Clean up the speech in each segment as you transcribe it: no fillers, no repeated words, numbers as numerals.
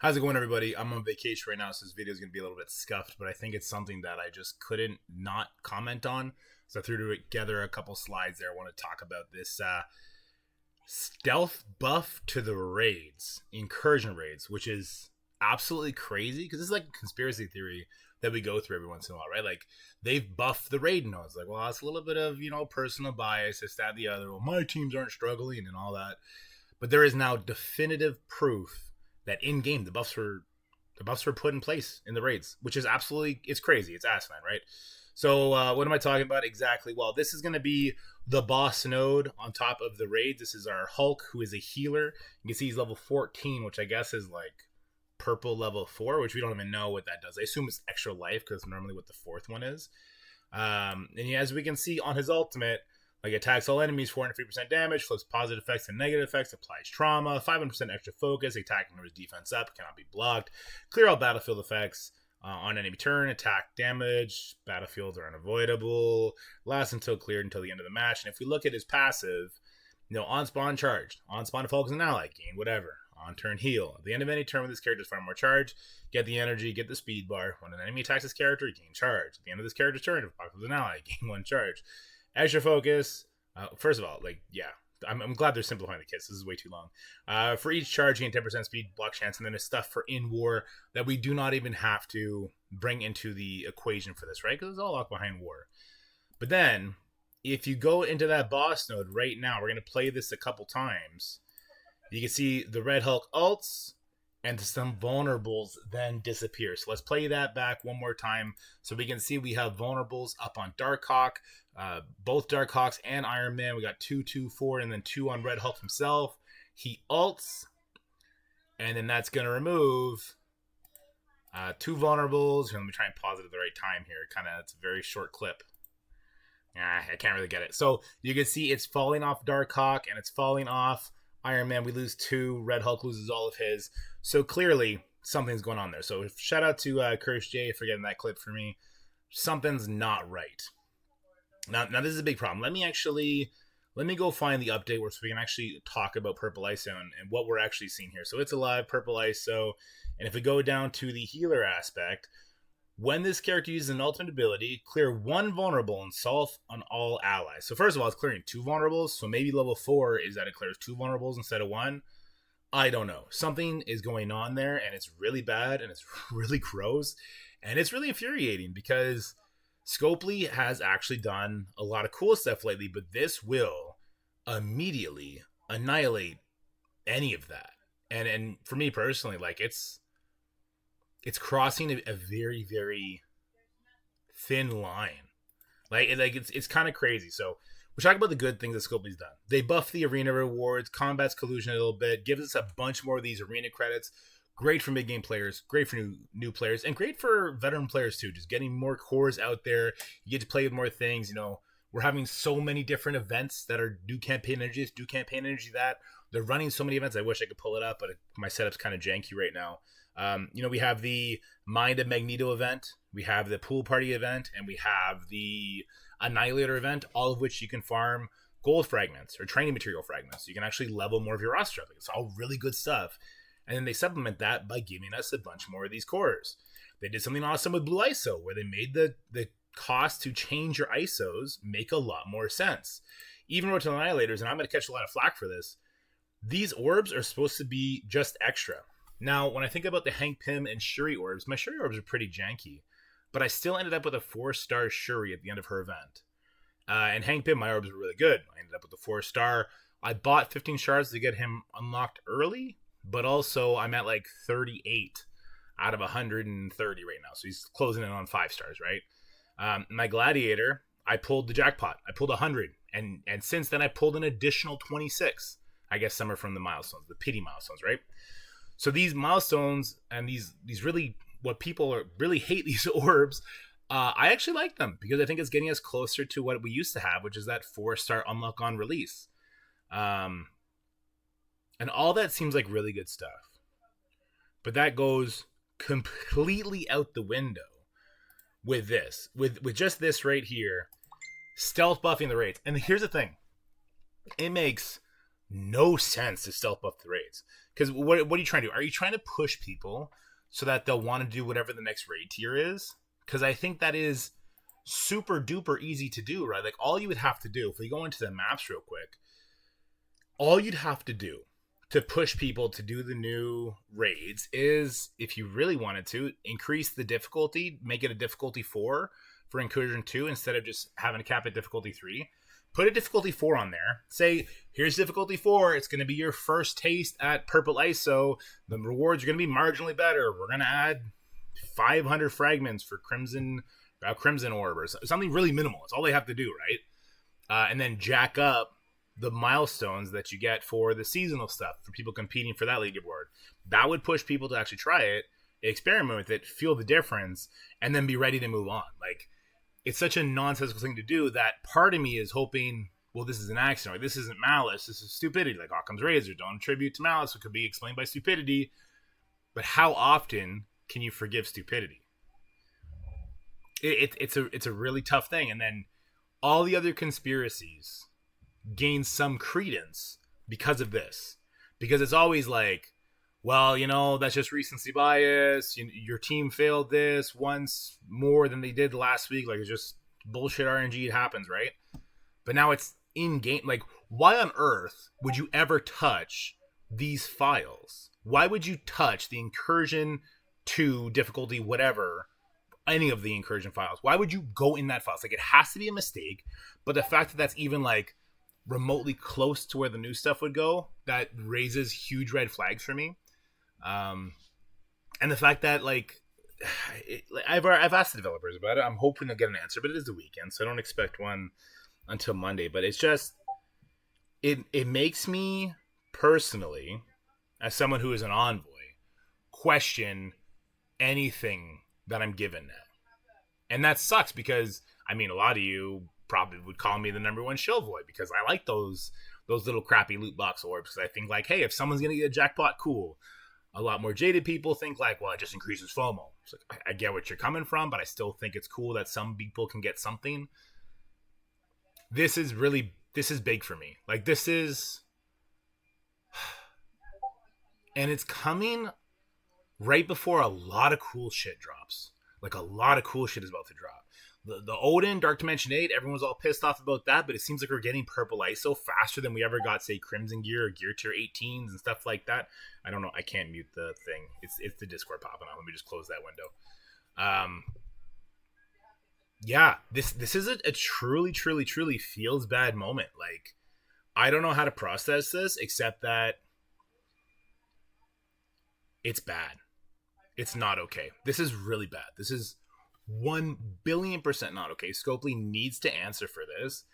How's it going, everybody? I'm on vacation right now, so this video is going to be a little bit scuffed, but I think it's something that I just couldn't not comment on. So I threw together a couple slides there. I want to talk about this stealth buff to the raids, incursion raids, which is absolutely crazy because this is like a conspiracy theory that we go through every once in a while, right? Like they've buffed the raid nodes. Like, well, that's a little bit of, personal bias, this, that, the other. Well, my teams aren't struggling and all that. But there is now definitive proof that in game the buffs were put in place in the raids, which is absolutely, it's crazy, it's asinine, right? So what am I talking about exactly? Well, this is going to be the boss node on top of the raids. This is our Hulk, who is a healer. You can see he's level 14, which I guess is like purple level 4, which we don't even know what that does. I assume it's extra life because normally what the fourth one is. And as we can see on his ultimate, like attacks all enemies, 450% damage, flips positive effects and negative effects, applies trauma, 500% extra focus, attacking numbers defense up, cannot be blocked, clear all battlefield effects on enemy turn, attack damage, battlefields are unavoidable, lasts until cleared until the end of the match. And if we look at his passive, on spawn charged, on spawn focus an ally, gain whatever, on turn heal. At the end of any turn with this character's fire more charge, get the energy, get the speed bar. When an enemy attacks this character, gain charge. At the end of this character's turn, if it with an ally, gain 1 charge. Extra focus. First of all, I'm glad they're simplifying the kits. This is way too long. For each charge, gain 10% speed, block chance, and then there's stuff for in war that we do not even have to bring into the equation for this, right? Because it's all locked behind war. But then, if you go into that boss node right now, we're going to play this a couple times. You can see the Red Hulk ults, and some vulnerables then disappear. So let's play that back one more time so we can see we have vulnerables up on Darkhawk, both Darkhawks and Iron Man. We got 2, 2, 4, and then 2 on Red Hulk himself. He ults, and then that's going to remove 2 vulnerables. Let me try and pause it at the right time here. It's a very short clip. I can't really get it. So you can see it's falling off Darkhawk, and it's falling off Iron Man. We lose 2. Red Hulk loses all of his. So clearly something's going on there. So shout out to Curse J for getting that clip for me. Something's not right. Now this is a big problem. Let me go find the update so we can actually talk about Purple ISO and what we're actually seeing here. So it's a live Purple ISO, and if we go down to the healer aspect, when this character uses an ultimate ability, clear 1 vulnerable and solve on all allies. So first of all, it's clearing 2 vulnerables. So maybe level 4 is that it clears 2 vulnerables instead of 1. I don't know. Something is going on there, and it's really bad, and it's really gross, and it's really infuriating because Scopely has actually done a lot of cool stuff lately, but this will immediately annihilate any of that. And for me personally, it's crossing a very, very thin line. It's kind of crazy. So we're talking about the good things that Scopely's done. They buff the arena rewards, combats collusion a little bit, gives us a bunch more of these arena credits. Great for mid-game players, great for new players, and great for veteran players too. Just getting more cores out there. You get to play with more things. We're having so many different events that are do campaign energy this, do campaign energy that. They're running so many events. I wish I could pull it up, but my setup's kind of janky right now. We have the Mind of Magneto event, we have the Pool Party event, and we have the Annihilator event, all of which you can farm gold fragments or training material fragments. You can actually level more of your roster. It's all really good stuff. And then they supplement that by giving us a bunch more of these cores. They did something awesome with Blue ISO, where they made the cost to change your ISOs make a lot more sense. Even with Annihilators, and I'm going to catch a lot of flack for this, these orbs are supposed to be just extra. Now, when I think about the Hank Pym and Shuri orbs, my Shuri orbs are pretty janky, but I still ended up with a 4-star Shuri at the end of her event. And Hank Pym, my orbs were really good. I ended up with a 4-star. I bought 15 shards to get him unlocked early, but also I'm at 38 out of 130 right now. So he's closing in on 5 stars, right? My Gladiator, I pulled the jackpot. I pulled 100. And since then, I pulled an additional 26. I guess some are from the milestones, the pity milestones, right? So these milestones and these really, what people really hate these orbs, I actually like them because I think it's getting us closer to what we used to have, which is that 4-star unlock on release. And all that seems like really good stuff. But that goes completely out the window with this. With just this right here, stealth buffing the raids. And here's the thing. It makes no sense to stealth buff the raids. Because what are you trying to do? Are you trying to push people so that they'll want to do whatever the next raid tier is? Because I think that is super duper easy to do, right? Like, all you would have to do, if we go into the maps real quick, all you'd have to do to push people to do the new raids is, if you really wanted to, increase the difficulty, make it a difficulty 4 for Incursion 2 instead of just having a cap at difficulty 3. Put a difficulty 4 on there. Say, here's difficulty 4. It's going to be your first taste at Purple ISO. The rewards are going to be marginally better. We're going to add 500 fragments for Crimson Orb or something really minimal. It's all they have to do, right? And then jack up the milestones that you get for the seasonal stuff for people competing for that leaderboard. That would push people to actually try it, experiment with it, feel the difference, and then be ready to move on. Like, it's such a nonsensical thing to do that part of me is hoping, well, this is an accident. Like, this isn't malice. This is stupidity. Like Occam's razor. Don't attribute to malice. It could be explained by stupidity. But how often can you forgive stupidity? It's a really tough thing. And then all the other conspiracies gain some credence because of this. Because it's always like, well, that's just recency bias. Your team failed this once more than they did last week. Like, it's just bullshit RNG. It happens, right? But now it's in game. Like, why on earth would you ever touch these files? Why would you touch the Incursion 2 difficulty, whatever, any of the Incursion files? Why would you go in that file? It's like, it has to be a mistake. But the fact that that's even like remotely close to where the new stuff would go, that raises huge red flags for me. And the fact that, like, I've asked the developers about it. I'm hoping to get an answer, but it is the weekend, so I don't expect one until Monday. But it's just, it makes me personally, as someone who is an envoy, question anything that I'm given now. And that sucks because, I mean, a lot of you probably would call me the number one shellvoy because I like those little crappy loot box orbs. Because I think, like, hey, if someone's going to get a jackpot, cool. A lot more jaded people think, like, well, it just increases FOMO. It's like, I get what you're coming from, but I still think it's cool that some people can get something. This is big for me. Like, this is... And it's coming right before a lot of cool shit drops. Like, a lot of cool shit is about to drop. The Odin, Dark Dimension 8, everyone's all pissed off about that, but it seems like we're getting Purple ISO faster than we ever got, say, Crimson Gear or Gear Tier 18s and stuff like that. I don't know. I can't mute the thing. It's the Discord popping up. Let me just close that window. Yeah, this is a truly, truly, truly feels bad moment. Like, I don't know how to process this except that it's bad. It's not okay. This is really bad. This is 1 billion% not okay. Scopely needs to answer for this.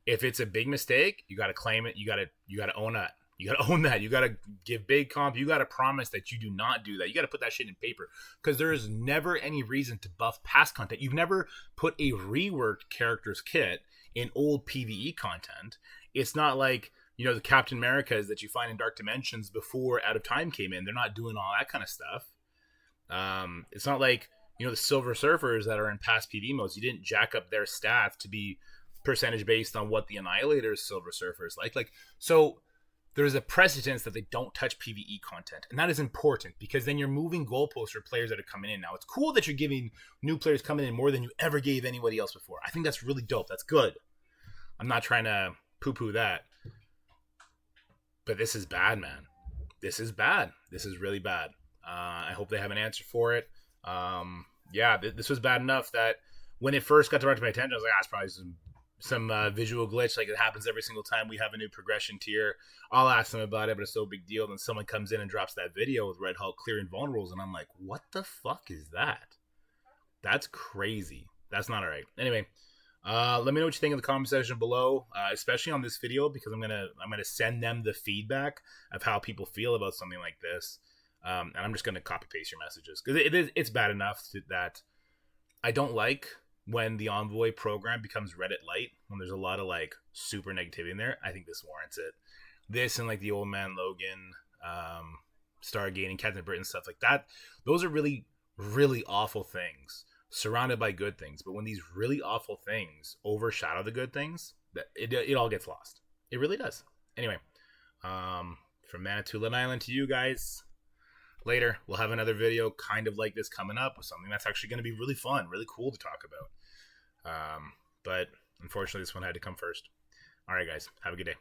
If it's a big mistake, you got to claim it. You got to own that. You got to own that. You got to give big comp. You got to promise that you do not do that. You got to put that shit in paper because there is never any reason to buff past content. You've never put a reworked characters kit in old PvE content. It's not like, the Captain Americas that you find in Dark Dimensions before Out of Time came in. They're not doing all that kind of stuff. It's not like, the Silver Surfers that are in past PvE modes. You didn't jack up their stats to be percentage based on what the Annihilator's Silver Surfer is like. So there's a precedence that they don't touch PvE content. And that is important because then you're moving goalposts for players that are coming in. Now, it's cool that you're giving new players coming in more than you ever gave anybody else before. I think that's really dope. That's good. I'm not trying to poo-poo that. But this is bad, man. This is bad. This is really bad. I hope they have an answer for it. This was bad enough that when it first got brought to my attention, I was like, it's probably some visual glitch. Like, it happens every single time we have a new progression tier. I'll ask them about it, but it's so big deal. Then someone comes in and drops that video with Red Hulk clearing vulnerables, and I'm like, what the fuck is that? That's crazy. That's not all right. Anyway, let me know what you think in the comment section below, especially on this video, because I'm gonna send them the feedback of how people feel about something like this. And I'm just going to copy paste your messages because it's bad enough that I don't like when the Envoy program becomes Reddit light, when there's a lot of like super negativity in there. I think this warrants it. This and like the Old Man Logan, Stargate and Captain Britain, stuff like that. Those are really, really awful things surrounded by good things. But when these really awful things overshadow the good things, that it all gets lost. It really does. Anyway. From Manitoulin Island to you guys. Later, we'll have another video kind of like this coming up with something that's actually going to be really fun, really cool to talk about. But unfortunately, this one had to come first. All right, guys, have a good day.